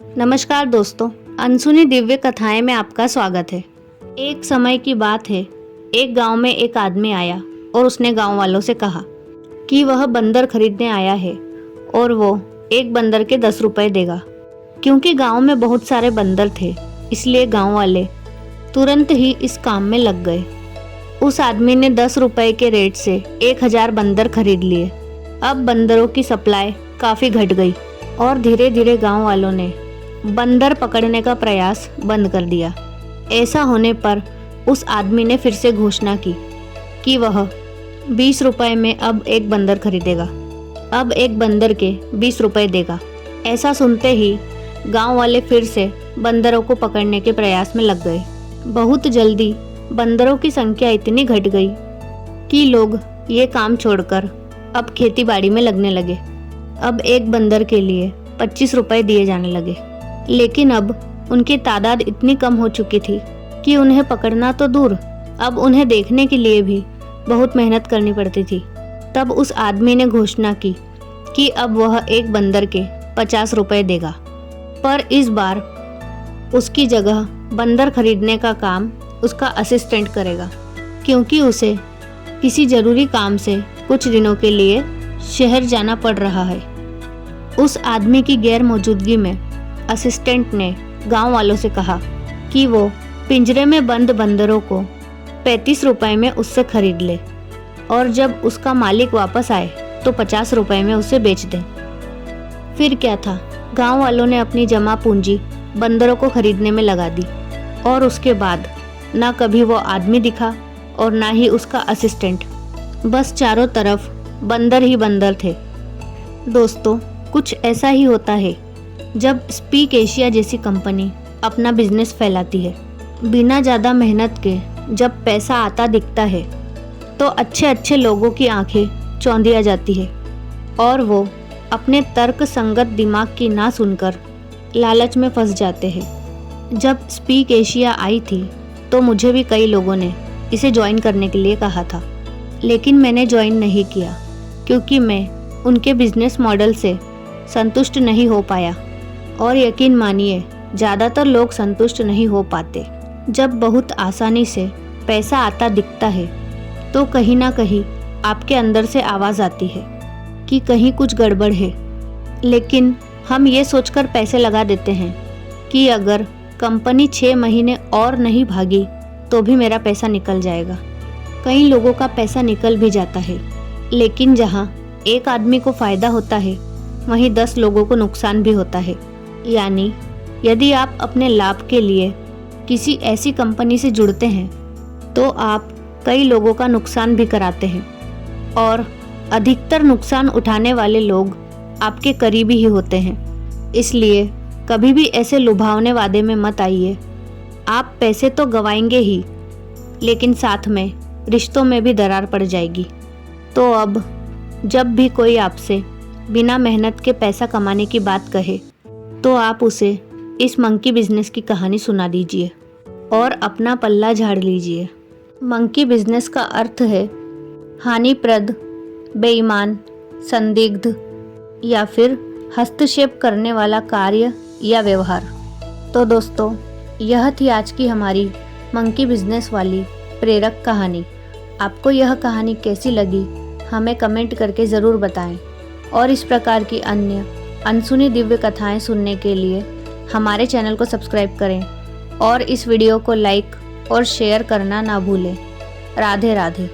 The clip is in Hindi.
नमस्कार दोस्तों, अनसुनी दिव्य कथाएं में आपका स्वागत है। एक समय की बात है, एक गांव में एक आदमी आया और उसने गांव वालों से कहा कि वह बंदर खरीदने आया है और वो एक बंदर के 10 रुपए देगा। क्योंकि गांव में बहुत सारे बंदर थे, इसलिए गांव वाले तुरंत ही इस काम में लग गए। उस आदमी ने 10 रुपए के रेट से 1000 बंदर खरीद लिए। अब बंदरों की सप्लाई काफ़ी घट गई और धीरे धीरे गांव वालों ने बंदर पकड़ने का प्रयास बंद कर दिया। ऐसा होने पर उस आदमी ने फिर से घोषणा की कि वह 20 रुपए में अब एक बंदर खरीदेगा, अब एक बंदर के 20 रुपए देगा। ऐसा सुनते ही गांव वाले फिर से बंदरों को पकड़ने के प्रयास में लग गए। बहुत जल्दी बंदरों की संख्या इतनी घट गई कि लोग ये काम छोड़कर अब खेती बाड़ी में लगने लगे। अब एक बंदर के लिए 25 रुपए दिए जाने लगे। लेकिन अब उनकी तादाद इतनी कम हो चुकी थी कि उन्हें पकड़ना तो दूर, अब उन्हें देखने के लिए भी बहुत मेहनत करनी पड़ती थी। तब उस आदमी ने घोषणा की कि अब वह एक बंदर के 50 रुपए देगा, पर इस बार उसकी जगह बंदर खरीदने का काम उसका असिस्टेंट करेगा, क्योंकि उसे किसी ज़रूरी काम से कुछ दिनों के लिए शहर जाना पड़ रहा है। उस आदमी की गैर मौजूदगी में असिस्टेंट ने गांव वालों से कहा कि वो पिंजरे में बंद बंदरों को 35 रुपए में उससे खरीद ले और जब उसका मालिक वापस आए तो 50 रुपए में उसे बेच दे। फिर क्या था, गांव वालों ने अपनी जमा पूंजी बंदरों को खरीदने में लगा दी और उसके बाद ना कभी वो आदमी दिखा और ना ही उसका असिस्टेंट। बस चारों तरफ बंदर ही बंदर थे। दोस्तों, कुछ ऐसा ही होता है जब स्पीक एशिया जैसी कंपनी अपना बिजनेस फैलाती है। बिना ज़्यादा मेहनत के जब पैसा आता दिखता है तो अच्छे अच्छे लोगों की आंखें चौंधिया जाती है और वो अपने तर्क संगत दिमाग की ना सुनकर लालच में फंस जाते हैं। जब स्पीक एशिया आई थी तो मुझे भी कई लोगों ने इसे ज्वाइन करने के लिए कहा था, लेकिन मैंने ज्वाइन नहीं किया क्योंकि मैं उनके बिजनेस मॉडल से संतुष्ट नहीं हो पाया। और यकीन मानिए, ज़्यादातर लोग संतुष्ट नहीं हो पाते। जब बहुत आसानी से पैसा आता दिखता है तो कहीं ना कहीं आपके अंदर से आवाज़ आती है कि कहीं कुछ गड़बड़ है। लेकिन हम ये सोचकर पैसे लगा देते हैं कि अगर कंपनी 6 महीने और नहीं भागी तो भी मेरा पैसा निकल जाएगा। कई लोगों का पैसा निकल भी जाता है, लेकिन जहाँ एक आदमी को फ़ायदा होता है वहीं 10 लोगों को नुकसान भी होता है। यानी यदि आप अपने लाभ के लिए किसी ऐसी कंपनी से जुड़ते हैं तो आप कई लोगों का नुकसान भी कराते हैं और अधिकतर नुकसान उठाने वाले लोग आपके करीबी ही होते हैं। इसलिए कभी भी ऐसे लुभावने वादे में मत आइए। आप पैसे तो गंवाएंगे ही, लेकिन साथ में रिश्तों में भी दरार पड़ जाएगी। तो अब जब भी कोई आपसे बिना मेहनत के पैसा कमाने की बात कहे तो आप उसे इस मंकी बिजनेस की कहानी सुना दीजिए और अपना पल्ला झाड़ लीजिए। मंकी बिजनेस का अर्थ है हानिप्रद, बेईमान, संदिग्ध या फिर हस्तक्षेप करने वाला कार्य या व्यवहार। तो दोस्तों, यह थी आज की हमारी मंकी बिजनेस वाली प्रेरक कहानी। आपको यह कहानी कैसी लगी हमें कमेंट करके ज़रूर बताएं और इस प्रकार की अन्य अनसुनी दिव्य कथाएं सुनने के लिए हमारे चैनल को सब्सक्राइब करें और इस वीडियो को लाइक और शेयर करना ना भूलें। राधे राधे।